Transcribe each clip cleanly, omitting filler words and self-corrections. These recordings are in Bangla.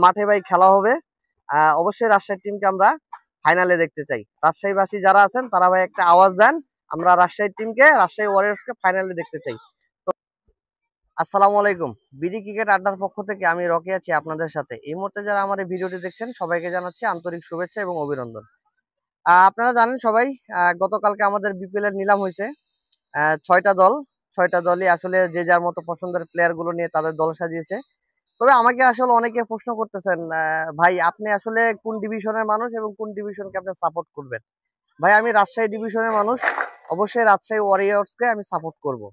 মাঠে ভাই খেলা হবে। অবশ্যই রাজশাহী টিমকে আমরা ফাইনালে দেখতে চাই। রাজশাহীবাসী যারা আছেন তারা ভাই একটা আওয়াজ দেন, আমরা রাজশাহী টিমকে, রাজশাহী ওয়ারিয়র্সকে ফাইনালে দেখতে চাই। তো আসসালামু আলাইকুম, বিডি ক্রিকেট আড্ডার পক্ষ থেকে আমি রকি আছি আপনাদের সাথে। এই মুহূর্তে যারা আমার এই ভিডিওটি দেখছেন সবাইকে জানাচ্ছি আন্তরিক শুভেচ্ছা এবং অভিনন্দন। আপনারা জানেন সবাই, গতকালকে আমাদের বিপিএল এর নিলাম হয়েছে। 6টা দল, 6টা দলই আসলে যে যার মতো পছন্দের প্লেয়ার গুলো নিয়ে তাদের দল সাজিয়েছে। তবে আমাকে আসলে অনেকে প্রশ্ন করতেছেন, ভাই আপনি আসলে কোন ডিভিশনের মানুষ এবং কোন ডিভিশনকে আপনি সাপোর্ট করবেন? ভাই আমি রাজশাহী ডিভিশনের মানুষ, অবশ্যই রাজশাহী ওয়ারিয়র্সকে আমি সাপোর্ট করব।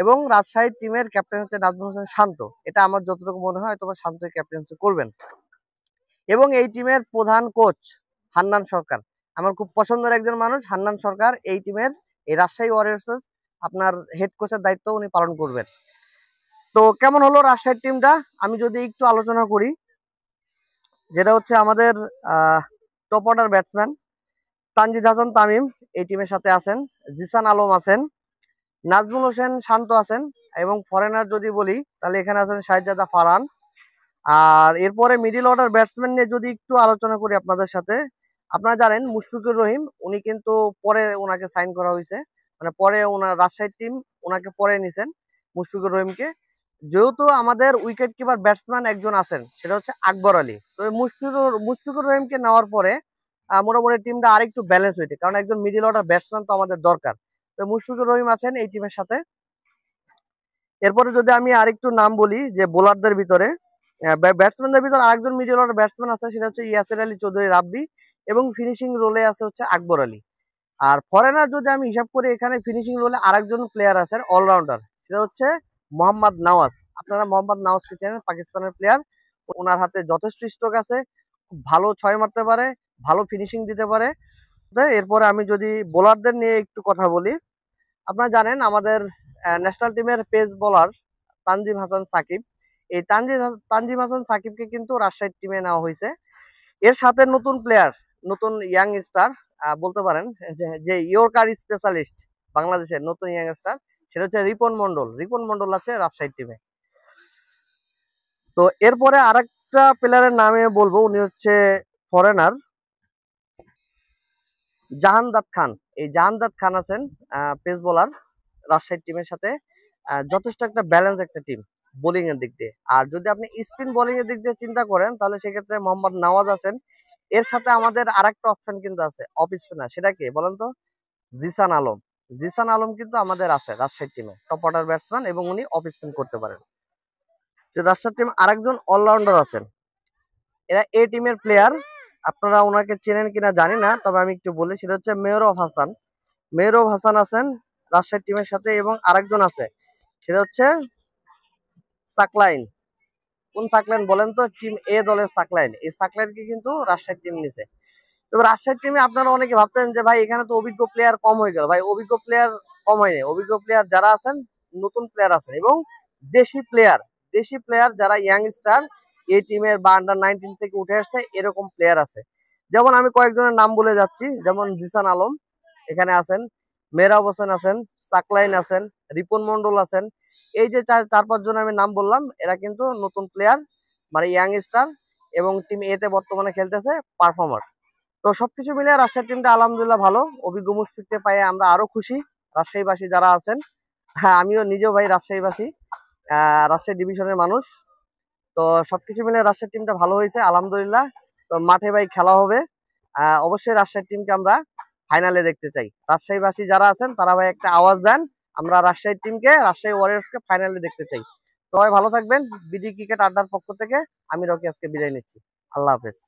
এবং রাজশাহী টিমের ক্যাপ্টেন হচ্ছে নাজমুল হোসেন শান্ত, এটা আমার যতটুকু মনে হয় তোমার শান্তই ক্যাপ্টেন্সি করবেন। এবং এই টিমের প্রধান কোচ হান্নান সরকার, আমার খুব পছন্দের একজন মানুষ। হান্নান সরকার এই টিমের, এই রাজশাহী ওয়ারিয়র্স আপনার হেড কোচের দায়িত্ব উনি পালন করবেন। তো কেমন হলো রাজশাহী টিমটা আমি যদি একটু আলোচনা করি, যেটা হচ্ছে আমাদের top order batsman Tanzid Hasan Tamim এই টিমের সাথে আছেন, জিসান আলম আছেন, নাজমুল হোসেন শান্ত আছেন, এবং ফরেনার যদি বলি তাহলে এখানে আছেন শাহজাদা ফারহান। আর এরপরে মিডিল অর্ডার ব্যাটসম্যান নিয়ে যদি একটু আলোচনা করি আপনাদের সাথে, আপনারা জানেন মুশফিকুর রহিম, উনি কিন্তু পরে ওনাকে সাইন করা হয়েছে, মানে পরে ওনার রাজশাহী টিম ওনাকে পরে নিছেন মুশফিকুর রহিমকে। যেহেতু আমাদের উইকেট কিপার ব্যাটসম্যান একজন আছেন, সেটা হচ্ছে আকবর আলী। তো মুশফিকুর রহিমকে নেওয়ার পরে মোটামুটি টিমটা আরেকটু ব্যালেন্স হইতে, কারণ একজন মিডিল অর্ডার ব্যাটসম্যান তো আমাদের দরকার। তো মুশফিকুর রহিম আছেন এই টিমের সাথে। এরপরে যদি আমি আরেকটু নাম বলি যে বোলারদের ভিতরে, ব্যাটসম্যানদের ভিতরে আরেকজন মিডল অর্ডার ব্যাটসম্যান আছে, সেটা হচ্ছে ইয়াসির আলী চৌধুরী রাব্বি, এবং ফিনিশিং রোলে আছে হচ্ছে আকবর আলী। আর ফরেনার যদি আমি হিসাব করি, এখানে ফিনিশিং রোলে আরেকজন প্লেয়ার আছেন অলরাউন্ডার, সেটা হচ্ছে মোহাম্মদ নওয়াজ। আপনারা মোহাম্মদ নওয়াজকে চেনেন, পাকিস্তানের প্লেয়ার। ওনার হাতে যথেষ্ট স্ট্রোক আছে, খুব ভালো ছয় মারতে পারে, ভালো ফিনিশিং দিতে পারে। এরপরে আমি যদি বোলারদের নিয়ে একটু কথা বলি, আপনারা জানেন আমাদের ন্যাশনাল টিমের পেস বোলার তানজিম হাসান সাকিব, এই তানজিম হাসান সাকিবকে কিন্তু রাজশাহী টিমে নেওয়া হয়েছে। এর সাথে নতুন প্লেয়ার, নতুন ইয়াং স্টার বলতে পারেন, যে ইয়র্কার স্পেশালিস্ট বাংলাদেশের নতুন ইয়াং স্টার, সেটা হচ্ছে রিপন মন্ডল। রিপন মন্ডল আছে রাজশাহী টিমে। তো এরপরে আরেকটা প্লেয়ারের নামে বলবো, উনি হচ্ছে ফরেনার জাহানদাদ খান। এই জাহানদাদ খান আছেন পেস বোলার রাজশাহী টিমের সাথে। যথেষ্ট একটা ব্যালেন্স একটা টিম বোলিং এর দিক দিয়ে। আর যদি আপনি স্পিন বোলিং এর দিক দিয়ে চিন্তা করেন, তাহলে সেক্ষেত্রে মোহাম্মদ নওয়াজ আছেন। এর সাথে আমাদের আরেকটা অপশন কিন্তু আছে অফ স্পিনার, সেটা কি বলেন তো? জিসান আলম। জিসান আলম কিন্তু আমাদের আছে রাজশাহী টিমে, টপ অর্ডার ব্যাটসম্যান, এবং উনি অফ স্পিন করতে পারেন। যে রাজশাহী টিম আরেকজন অলরাউন্ডার আছেন, এরা এ টিমের প্লেয়ার। আপনারা ওনাকে চেনেন কিনা জানি না, তবে আমি একটু বলি, সেটা হচ্ছে মেহরব হাসান। মেহরব হাসান আছেন রাজশাহী টিমের সাথে, এবং আরেকজন আছে সেটা হচ্ছে সাকলাইন। কোন সাকলাইন বলেন তো? টিম এ দলের সাকলাইন। এই সাকলাইনকে কিন্তু রাজশাহী টিম নিছে। তবে রাজশাহী টিমে আপনারা অনেকে ভাবতেন যে ভাই এখানে তো অভিজ্ঞ প্লেয়ার কম হয়ে গেল। ভাই অভিজ্ঞ প্লেয়ার কম হয়নি, অভিজ্ঞ প্লেয়ার যারা আছেন, নতুন প্লেয়ার আছেন, এবং দেশি প্লেয়ার যারা ইয়াং স্টার এই টিমের বা আন্ডার 19 থেকে উঠে আসছে, এরকম প্লেয়ার আছে। যেমন আমি কয়েকজনের নাম বলে যাচ্ছি, যেমন জিসান আলম এখানে আছেন, মেহরাব হোসেন আছেন, সাকলাইন আছেন, রিপন মন্ডল আছেন। এই যে চার পাঁচ জন আমি নাম বললাম, এরা কিন্তু নতুন প্লেয়ার, মানে ইয়াং স্টার, এবং টিম এতে বর্তমানে খেলতেছে পারফর্মার। তো সবকিছু মিলে রাজশাহী টিমটা আলহামদুলিল্লাহ ভালো। অভিজ্ঞ মুশফিককে পাইয়ে আমরা আরো খুশি, রাজশাহীবাসী যারা আছেন। হ্যাঁ, আমিও নিজেও ভাই রাজশাহীবাসী, রাজশাহী ডিভিশনের মানুষ। তো সবকিছু মিলে রাজশাহী টিমটা ভালো হয়েছে আলহামদুলিল্লাহ। তো মাঠে ভাই খেলা হবে, অবশ্যই রাজশাহী টিমকে আমরা ফাইনালে দেখতে চাই। রাজশাহীবাসী যারা আছেন তারা ভাই একটা আওয়াজ দেন, আমরা রাজশাহী টিমকে, রাজশাহী ওয়ারিয়র্সকে ফাইনালে দেখতে চাই। সবাই ভালো থাকবেন। বিডি ক্রিকেট আড্ডার পক্ষ থেকে আমি রকি আজকে বিদায় নিচ্ছি। আল্লাহ হাফেজ।